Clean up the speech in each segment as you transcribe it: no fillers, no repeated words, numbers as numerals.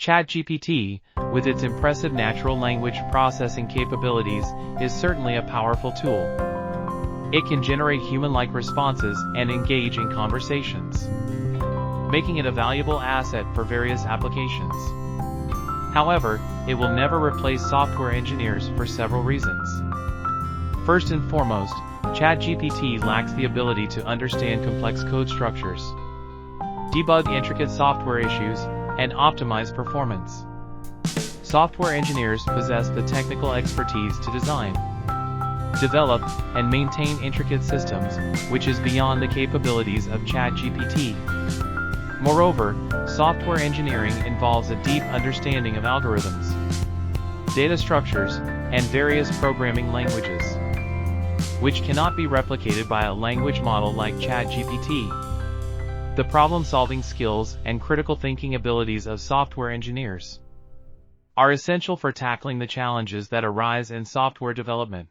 ChatGPT, with its impressive natural language processing capabilities, is certainly a powerful tool. It can generate human-like responses and engage in conversations, making it a valuable asset for various applications. However, it will never replace software engineers for several reasons. First and foremost, ChatGPT lacks the ability to understand complex code structures, debug intricate software issues, and optimize performance. Software engineers possess the technical expertise to design, develop, and maintain intricate systems, which is beyond the capabilities of ChatGPT. Moreover, software engineering involves a deep understanding of algorithms, data structures, and various programming languages, which cannot be replicated by a language model like ChatGPT. The problem-solving skills and critical thinking abilities of software engineers are essential for tackling the challenges that arise in software development.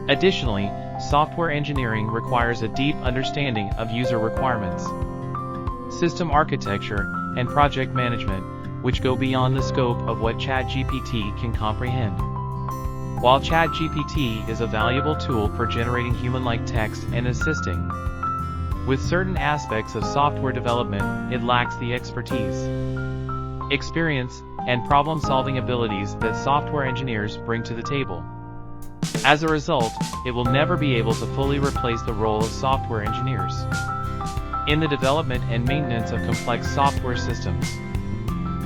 Additionally, software engineering requires a deep understanding of user requirements, system architecture, and project management, which go beyond the scope of what ChatGPT can comprehend. While ChatGPT is a valuable tool for generating human-like text and assisting with certain aspects of software development, it lacks the expertise, experience, and problem-solving abilities that software engineers bring to the table. As a result, it will never be able to fully replace the role of software engineers in the development and maintenance of complex software systems.